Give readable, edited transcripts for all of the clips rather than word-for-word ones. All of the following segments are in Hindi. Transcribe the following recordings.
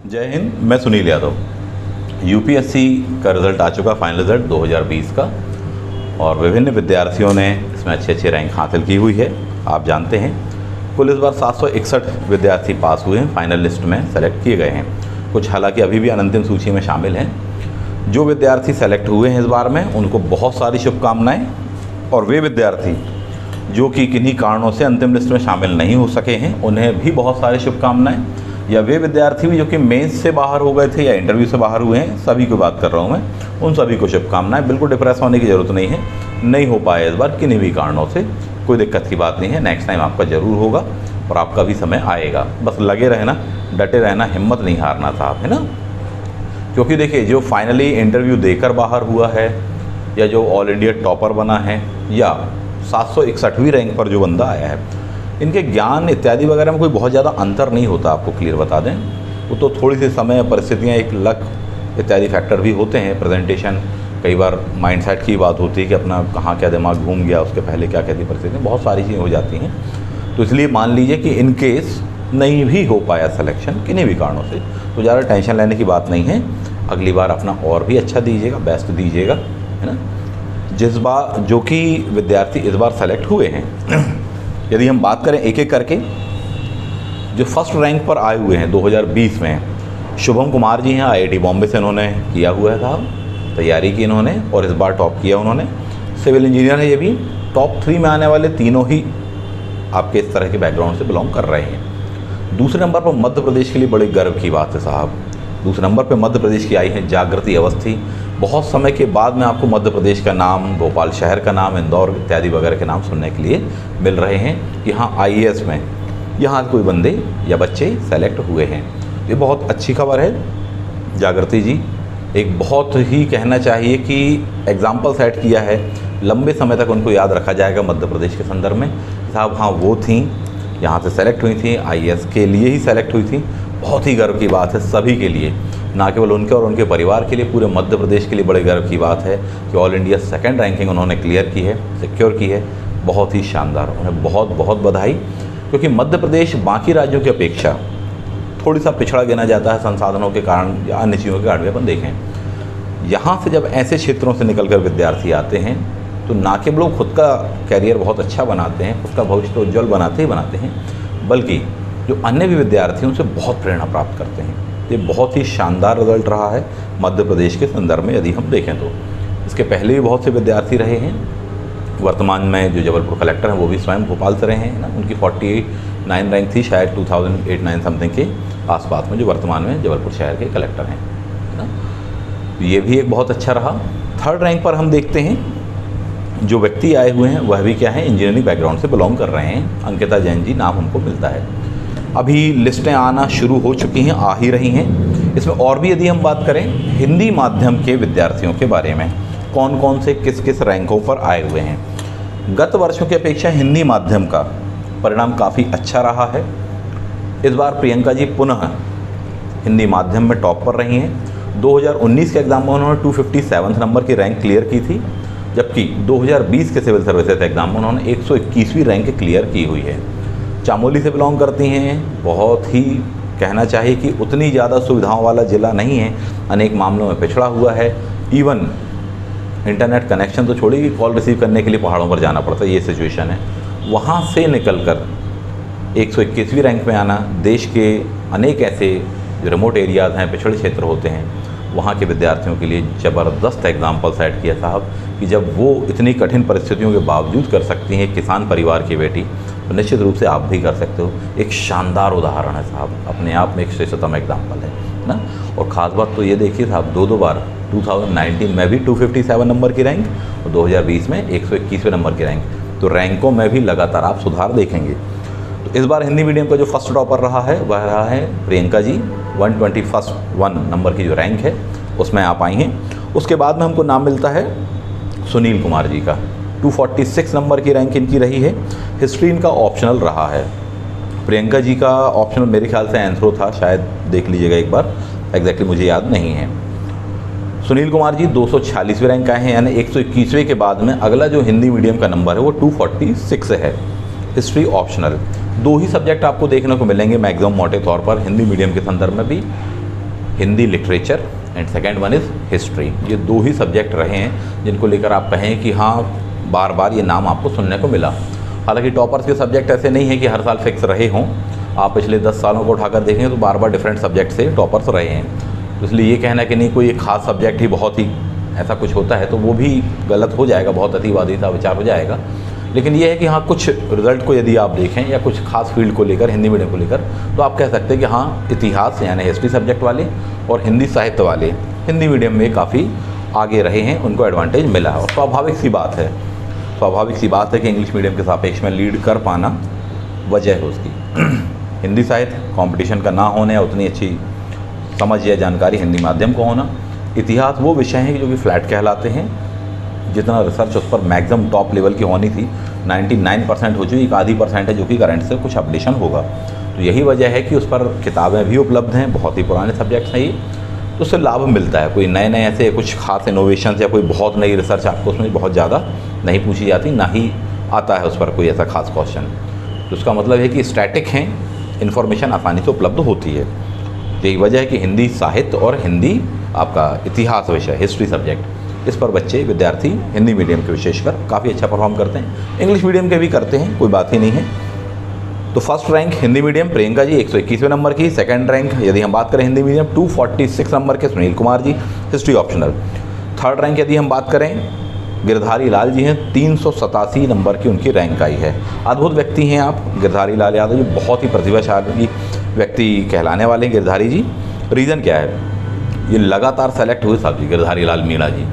जय हिंद। मैं सुनील यादव। यूपीएससी का रिज़ल्ट आ चुका, फाइनल रिज़ल्ट 2020 का, और विभिन्न विद्यार्थियों ने इसमें अच्छे रैंक हासिल की हुई है। आप जानते हैं कुल इस बार 761 विद्यार्थी पास हुए हैं, फाइनल लिस्ट में सेलेक्ट किए गए हैं। कुछ हालांकि अभी भी अनंतिम सूची में शामिल हैं। जो विद्यार्थी सेलेक्ट हुए हैं इस बार में, उनको बहुत सारी शुभकामनाएँ। और वे विद्यार्थी जो कि किन्हीं कारणों से अंतिम लिस्ट में शामिल नहीं हो सके हैं, उन्हें भी बहुत सारी शुभकामनाएँ। या वे विद्यार्थी भी जो कि मेंस से बाहर हो गए थे या इंटरव्यू से बाहर हुए हैं, सभी की बात कर रहा हूँ मैं, उन सभी को शुभकामनाएं। बिल्कुल डिप्रेस होने की ज़रूरत नहीं है। नहीं हो पाए इस बार किन्हीं भी कारणों से, कोई दिक्कत की बात नहीं है। नेक्स्ट टाइम आपका ज़रूर होगा और आपका भी समय आएगा। बस लगे रहना, डटे रहना, हिम्मत नहीं हारना साहब, है ना। क्योंकि देखिए, जो फाइनली इंटरव्यू देकर बाहर हुआ है या जो ऑल इंडिया टॉपर बना है या 761वीं रैंक पर जो बंदा आया है, इनके ज्ञान इत्यादि वगैरह में कोई बहुत ज़्यादा अंतर नहीं होता। आपको क्लियर बता दें, वो तो थोड़ी सी समय, परिस्थितियाँ, एक लक इत्यादि फैक्टर भी होते हैं। प्रेजेंटेशन, कई बार माइंडसेट की बात होती है कि अपना कहाँ क्या दिमाग घूम गया, उसके पहले क्या कहती परिस्थितियाँ, बहुत सारी चीज़ें हो जाती हैं। तो इसलिए मान लीजिए कि इन केस नहीं भी हो पाया सिलेक्शन किन्हीं भी कारणों से, तो ज़्यादा टेंशन लेने की बात नहीं है। अगली बार अपना और भी अच्छा दीजिएगा, बेस्ट दीजिएगा, है ना। जिस बार जो कि विद्यार्थी इस बार सेलेक्ट हुए हैं, यदि हम बात करें एक एक करके, जो फर्स्ट रैंक पर आए हुए हैं 2020 में, शुभम कुमार जी हैं, आईआईटी बॉम्बे से इन्होंने किया हुआ है साहब, तैयारी की इन्होंने और इस बार टॉप किया उन्होंने। सिविल इंजीनियर है ये भी। टॉप 3 में आने वाले तीनों ही आपके इस तरह के बैकग्राउंड से बिलोंग कर रहे हैं। दूसरे नंबर पर मध्य प्रदेश के लिए बड़े गर्व की बात है साहब। दूसरे नंबर पर मध्य प्रदेश की आई है जागृति अवस्थी। बहुत समय के बाद में आपको मध्य प्रदेश का नाम, भोपाल शहर का नाम, इंदौर इत्यादि वगैरह के नाम सुनने के लिए मिल रहे हैं कि हाँ, आईएएस में यहाँ कोई बंदे या बच्चे सेलेक्ट हुए हैं। ये बहुत अच्छी खबर है। जागृति जी एक बहुत ही, कहना चाहिए कि एग्जाम्पल सेट किया है। लंबे समय तक उनको याद रखा जाएगा मध्य प्रदेश के संदर्भ में। साहब हाँ, वो थी, यहाँ से सेलेक्ट हुई थी, आईएएस के लिए ही सेलेक्ट हुई थी। बहुत ही गर्व की बात है सभी के लिए, ना केवल उनके और उनके परिवार के लिए, पूरे मध्य प्रदेश के लिए बड़े गर्व की बात है कि ऑल इंडिया सेकंड रैंकिंग उन्होंने क्लियर की है, सिक्योर की है। बहुत ही शानदार, उन्हें बहुत बहुत बधाई। क्योंकि मध्य प्रदेश बाकी राज्यों की अपेक्षा थोड़ी सा पिछड़ा गिना जाता है संसाधनों के कारण या अन्य चीज़ों के कारण भी। अपन देखें, यहाँ से जब ऐसे क्षेत्रों से निकल कर विद्यार्थी आते हैं, तो ना केवल वो खुद का कैरियर बहुत अच्छा बनाते हैं, खुद का भविष्य तो उज्ज्वल बनाते ही बनाते हैं, बल्कि जो अन्य भी विद्यार्थी उनसे बहुत प्रेरणा प्राप्त करते हैं। ये बहुत ही शानदार रिजल्ट रहा है मध्य प्रदेश के संदर्भ में। यदि हम देखें तो इसके पहले भी बहुत से विद्यार्थी रहे हैं। वर्तमान में जो जबलपुर कलेक्टर हैं वो भी स्वयं भोपाल से रहे हैं ना। उनकी 49 रैंक थी शायद 2008-9 समथिंग के आसपास में, जो वर्तमान में जबलपुर शहर के कलेक्टर हैं, है ना। ये भी एक बहुत अच्छा रहा। थर्ड रैंक पर हम देखते हैं जो व्यक्ति आए हुए हैं वह भी क्या है, इंजीनियरिंग बैकग्राउंड से बिलोंग कर रहे हैं। अंकिता जैन जी नाम हमको मिलता है। अभी लिस्टें आना शुरू हो चुकी हैं, आ ही रही हैं। इसमें और भी यदि हम बात करें हिंदी माध्यम के विद्यार्थियों के बारे में, कौन कौन से किस किस रैंकों पर आए हुए हैं। गत वर्षों की अपेक्षा हिंदी माध्यम का परिणाम काफ़ी अच्छा रहा है। इस बार प्रियंका जी पुनः हिंदी माध्यम में टॉप पर रही हैं। 2019 के एग्ज़ाम में उन्होंने 257 नंबर की रैंक क्लियर की थी, जबकि 2020 के सिविल सर्विसेज एग्ज़ाम में उन्होंने 121वीं रैंक क्लियर की हुई है। चामोली से बिलोंग करती हैं। बहुत ही, कहना चाहिए कि उतनी ज़्यादा सुविधाओं वाला ज़िला नहीं है, अनेक मामलों में पिछड़ा हुआ है। इवन इंटरनेट कनेक्शन तो छोड़िए, कॉल रिसीव करने के लिए पहाड़ों पर जाना पड़ता है, ये सिचुएशन है। वहाँ से निकलकर 121वीं रैंक में आना, देश के अनेक ऐसे जो रिमोट एरियाज़ हैं, पिछड़े क्षेत्र होते हैं, वहाँ के विद्यार्थियों के लिए ज़बरदस्त एग्जाम्पल सेट किया साहब कि जब वो इतनी कठिन परिस्थितियों के बावजूद कर सकती हैं, किसान परिवार की बेटी, तो निश्चित रूप से आप भी कर सकते हो। एक शानदार उदाहरण है साहब, अपने आप में एक श्रेष्ठतम एग्जाम्पल है ना। और ख़ास बात तो ये देखिए साहब, दो बार 2019 में भी 257 नंबर की रैंक और 2020 में 121वें नंबर की रैंक। तो रैंकों में भी लगातार आप सुधार देखेंगे। तो इस बार हिंदी मीडियम का जो फर्स्ट टॉपर रहा है वह रहा है प्रियंका जी। 121 नंबर की जो रैंक है उसमें आप आई हैं। उसके बाद में हमको नाम मिलता है सुनील कुमार जी का। 246 नंबर की रैंक इनकी रही है। हिस्ट्री इनका ऑप्शनल रहा है। प्रियंका जी का ऑप्शनल मेरे ख्याल से एंथ्रो था, शायद देख लीजिएगा एक बार, एग्जैक्टली मुझे याद नहीं है। सुनील कुमार जी 246वें रैंक आए हैं, यानी 121वें के बाद में अगला जो हिंदी मीडियम का नंबर है वो 246 है। History optional. दो ही सब्जेक्ट आपको देखने को मिलेंगे मैक्सिमम मोटे तौर पर हिंदी मीडियम के संदर्भ में भी, Hindi literature and second one is history. ये दो ही सब्जेक्ट रहे हैं जिनको लेकर आप कहें कि हाँ बार बार ये नाम आपको सुनने को मिला। हालांकि टॉपर्स के सब्जेक्ट ऐसे नहीं है कि हर साल फिक्स रहे हों, आप पिछले 10 सालों को उठाकर देखें तो बार बार डिफरेंट सब्जेक्ट से टॉपर्स रहे हैं। तो इसलिए ये कहना कि नहीं कोई एक खास सब्जेक्ट ही बहुत ही ऐसा कुछ होता है तो वो भी गलत हो जाएगा, बहुत अतिवादी सा विचार हो जाएगा। लेकिन ये है कि हाँ कुछ रिज़ल्ट को यदि आप देखें या कुछ खास फील्ड को लेकर, हिंदी मीडियम को लेकर, तो आप कह सकते हैं कि हाँ इतिहास यानी हिस्ट्री सब्जेक्ट वाले और हिंदी साहित्य वाले हिंदी मीडियम में काफ़ी आगे रहे हैं, उनको एडवांटेज मिला है। और स्वाभाविक सी बात है कि इंग्लिश मीडियम के सापेक्ष में लीड कर पाना वजह है उसकी हिंदी साहित्य कंपटीशन का ना होने या उतनी अच्छी समझ या जानकारी हिंदी माध्यम को होना। इतिहास वो विषय हैं जो कि फ्लैट कहलाते हैं, जितना रिसर्च उस पर मैक्सिमम टॉप लेवल की होनी थी 99% हो चुकी, 1% है जो कि करंट से कुछ अपडेशन होगा। तो यही वजह है कि उस पर किताबें भी उपलब्ध हैं, बहुत ही पुराने सब्जेक्ट्स हैं ये, तो उससे लाभ मिलता है। कोई नए नए ऐसे कुछ खास इनोवेशन या कोई बहुत नई रिसर्च आपको उसमें बहुत ज़्यादा नहीं पूछी जाती, ना ही आता है उस पर कोई ऐसा खास क्वेश्चन। तो उसका मतलब है कि स्टैटिक हैं, इन्फॉर्मेशन आसानी से उपलब्ध होती है। यही वजह है कि हिंदी साहित्य और हिंदी आपका इतिहास विषय हिस्ट्री सब्जेक्ट, इस पर बच्चे विद्यार्थी हिंदी मीडियम के विशेषकर काफ़ी अच्छा परफॉर्म करते हैं। इंग्लिश मीडियम के भी करते हैं, कोई बात ही नहीं है। तो first rank Hindi medium Priyanka ji 121वें नंबर की। सेकंड रैंक यदि हम बात करें हिंदी मीडियम 246 नंबर के Sunil Kumar ji, history optional. Third rank यदि हम बात करें गिरधारी लाल जी हैं, 387 नंबर की उनकी रैंक आई है। अद्भुत व्यक्ति हैं आप गिरधारी लाल यादव जी, बहुत ही प्रतिभाशाली व्यक्ति कहलाने वाले हैं गिरधारी जी। रीज़न क्या है, ये लगातार सेलेक्ट हुए साहब जी गिरधारी लाल मीणा जी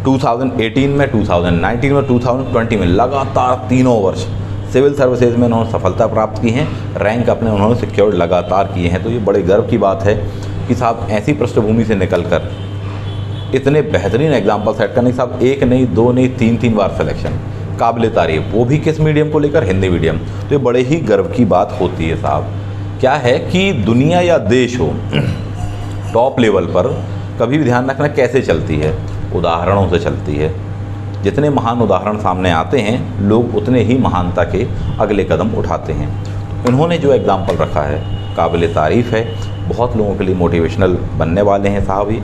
2018 में, 2019 में, 2020 में, लगातार तीनों वर्ष सिविल सर्विसेज में उन्होंने सफलता प्राप्त की हैं, रैंक अपने उन्होंने सिक्योर लगातार किए हैं। तो ये बड़े गर्व की बात है कि साहब ऐसी पृष्ठभूमि से निकलकर इतने बेहतरीन एग्जाम्पल सेट करने, साहब एक नहीं दो नहीं तीन बार सिलेक्शन, काबिल तारीफ, वो भी किस मीडियम को लेकर, हिंदी मीडियम। तो ये बड़े ही गर्व की बात होती है साहब। क्या है कि दुनिया या देश हो टॉप लेवल पर, कभी भी ध्यान रखना कैसे चलती है, उदाहरणों से चलती है। जितने महान उदाहरण सामने आते हैं लोग उतने ही महानता के अगले कदम उठाते हैं। इन्होंने जो एग्जाम्पल रखा है काबिल तारीफ़ है, बहुत लोगों के लिए मोटिवेशनल बनने वाले हैं साहब, ये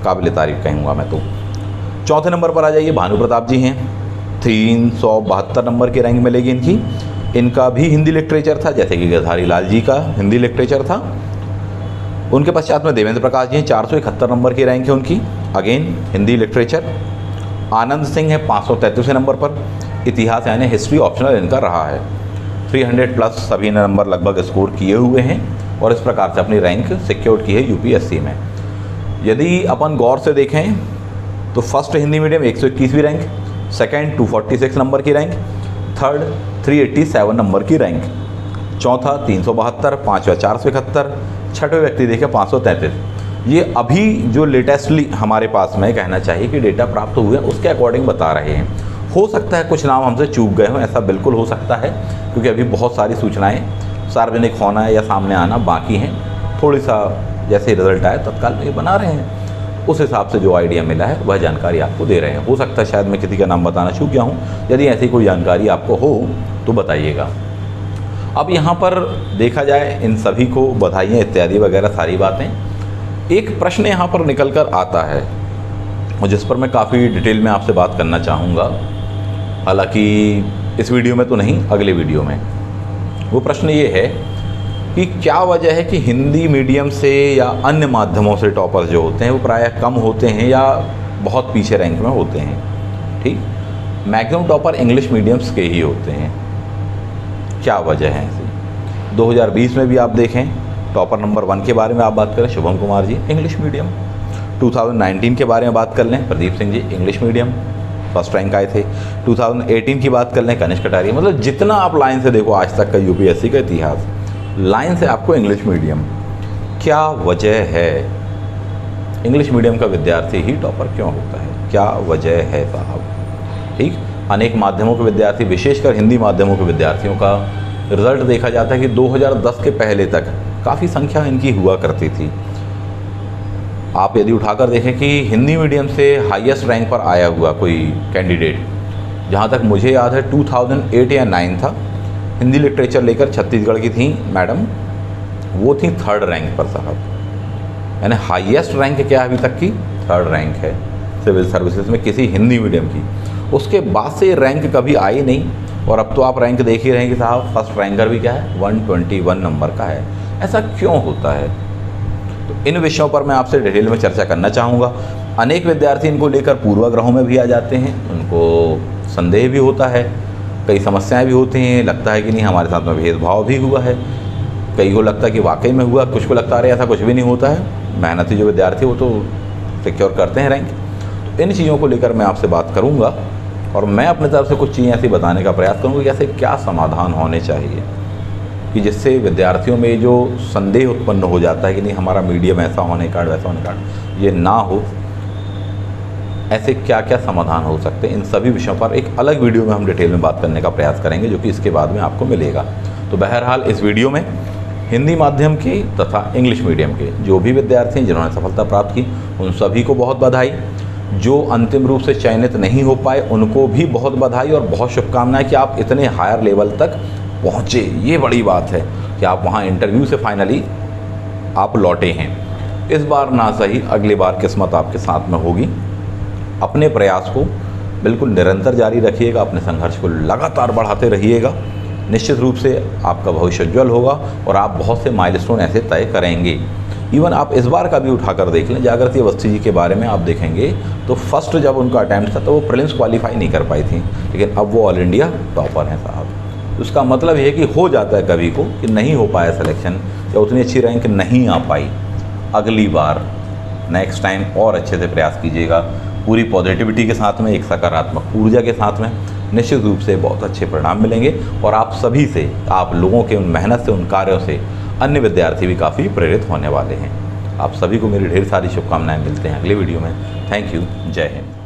काबिल तारीफ़ कहूँगा मैं तो। चौथे नंबर पर आ जाइए, भानु प्रताप जी हैं, 372 नंबर की रैंक मिलेगी इनकी। इनका भी हिंदी लिटरेचर था, जैसे कि गिरधारी लाल जी का हिंदी लिटरेचर था। उनके पश्चात में देवेंद्र प्रकाश जी हैं, 471 नंबर की रैंक है उनकी, अगेन हिंदी लिटरेचर। आनंद सिंह है 533 नंबर पर, इतिहास यानी हिस्ट्री ऑप्शनल इनका रहा है। 300 प्लस सभी ने नंबर लगभग स्कोर किए हुए हैं और इस प्रकार से अपनी रैंक सिक्योर की है यूपीएससी में। यदि अपन गौर से देखें तो फर्स्ट हिंदी मीडियम 121वीं रैंक, सेकंड 246 नंबर की रैंक, थर्ड 387 नंबर की रैंक, चौथा 372, पाँचवा 471, छठवें व्यक्ति देखें 533। ये अभी जो लेटेस्टली हमारे पास में कहना चाहिए कि डेटा प्राप्त हुए हैं उसके अकॉर्डिंग बता रहे हैं। हो सकता है कुछ नाम हमसे चूक गए हों, ऐसा बिल्कुल हो सकता है, क्योंकि अभी बहुत सारी सूचनाएं सार्वजनिक होना या सामने आना बाकी हैं। थोड़ी सा जैसे रिजल्ट आए तत्काल में ये बना रहे हैं, उस हिसाब से जो आइडिया मिला है वह जानकारी आपको दे रहे हैं। हो सकता है शायद मैं किसी का नाम बताना चूक गया हूँ, यदि ऐसी कोई जानकारी आपको हो तो बताइएगा। अब यहाँ पर देखा जाए इन सभी को बधाइयाँ इत्यादि वगैरह सारी बातें, एक प्रश्न यहाँ पर निकल कर आता है और जिस पर मैं काफ़ी डिटेल में आपसे बात करना चाहूँगा, हालांकि इस वीडियो में तो नहीं, अगले वीडियो में। वो प्रश्न ये है कि क्या वजह है कि हिंदी मीडियम से या अन्य माध्यमों से टॉपर्स जो होते हैं वो प्रायः कम होते हैं या बहुत पीछे रैंक में होते हैं। ठीक, मैक्सिमम टॉपर इंग्लिश मीडियम्स के ही होते हैं। क्या वजह है ऐसी? 2020 में भी आप देखें टॉपर नंबर 1 के बारे में आप बात करें, शुभम कुमार जी इंग्लिश मीडियम। 2019 के बारे में बात कर लें, Pradeep Singh ji English medium first rank आए थे। 2018 की बात कर लें, कनिष्क कटारिया। मतलब जितना आप लाइन से देखो आज तक का यूपीएससी का इतिहास, लाइन से आपको इंग्लिश मीडियम। क्या वजह है इंग्लिश मीडियम का विद्यार्थी ही टॉपर क्यों होता है? क्या वजह है साहब? ठीक, अनेक माध्यमों के विद्यार्थी, विशेषकर हिंदी माध्यमों के विद्यार्थियों का रिजल्ट देखा जाता है कि 2010 के पहले तक काफ़ी संख्या इनकी हुआ करती थी। आप यदि उठाकर देखें कि हिंदी मीडियम से हाईएस्ट रैंक पर आया हुआ कोई कैंडिडेट, जहाँ तक मुझे याद है 2008 या 9 था, हिंदी लिटरेचर लेकर छत्तीसगढ़ की थी मैडम, वो थी 3rd रैंक पर साहब। यानी हाईएस्ट रैंक क्या अभी तक की? 3rd रैंक है सिविल सर्विसेज में किसी हिंदी मीडियम की। उसके बाद से रैंक कभी आई नहीं, और अब तो आप रैंक देख ही रहे हैं कि साहब फर्स्ट रैंकर भी क्या है, 121 नंबर का है। ऐसा क्यों होता है? तो इन विषयों पर मैं आपसे डिटेल में चर्चा करना चाहूँगा। अनेक विद्यार्थी इनको लेकर पूर्वाग्रहों में भी आ जाते हैं, उनको संदेह भी होता है, कई समस्याएं भी होती हैं, लगता है कि नहीं हमारे साथ में भेदभाव भी हुआ है, कई को लगता है कि वाकई में हुआ, कुछ को लगता है ऐसा कुछ भी नहीं होता है, मेहनती जो विद्यार्थी वो तो सिक्योर करते हैं रैंक। तो इन चीज़ों को लेकर मैं आपसे बात करूँगा, और मैं अपने तरफ से कुछ चीज़ें ऐसी बताने का प्रयास करूँगा कि ऐसे क्या समाधान होने चाहिए कि जिससे विद्यार्थियों में जो संदेह उत्पन्न हो जाता है कि नहीं हमारा मीडियम ऐसा होने का वैसा होने का, ये ना हो। ऐसे क्या क्या समाधान हो सकते हैं, इन सभी विषयों पर एक अलग वीडियो में हम डिटेल में बात करने का प्रयास करेंगे, जो कि इसके बाद में आपको मिलेगा। तो बहरहाल इस वीडियो में हिंदी माध्यम के तथा इंग्लिश मीडियम के जो भी विद्यार्थी हैं जिन्होंने सफलता प्राप्त की, उन सभी को बहुत बधाई। जो अंतिम रूप से चयनित नहीं हो पाए उनको भी बहुत बधाई और बहुत शुभकामनाएं कि आप इतने हायर लेवल तक पहुँचे। ये बड़ी बात है कि आप वहाँ इंटरव्यू से फाइनली आप लौटे हैं। इस बार ना सही, अगली बार किस्मत आपके साथ में होगी। अपने प्रयास को बिल्कुल निरंतर जारी रखिएगा, अपने संघर्ष को लगातार बढ़ाते रहिएगा। निश्चित रूप से आपका भविष्य उज्ज्वल होगा और आप बहुत से माइलस्टोन ऐसे तय करेंगे। इवन आप इस बार का भी उठाकर देख लें, जागृति अवस्थी जी के बारे में आप देखेंगे तो फर्स्ट जब उनका अटैम्प्ट था तो वो प्रीलिम्स क्वालिफाई नहीं कर पाई थी, लेकिन अब वो ऑल इंडिया टॉपर हैं साहब। उसका मतलब ये है कि हो जाता है कभी को कि नहीं हो पाया सिलेक्शन या उतनी अच्छी रैंक नहीं आ पाई, अगली बार नेक्स्ट टाइम और अच्छे से प्रयास कीजिएगा, पूरी पॉजिटिविटी के साथ में, एक सकारात्मक ऊर्जा के साथ में। निश्चित रूप से बहुत अच्छे परिणाम मिलेंगे और आप सभी से, आप लोगों के उन मेहनत से, उन कार्यों से अन्य विद्यार्थी भी काफ़ी प्रेरित होने वाले हैं। आप सभी को मेरी ढेर सारी शुभकामनाएं। मिलते हैं अगले वीडियो में। Thank you. जय हिंद।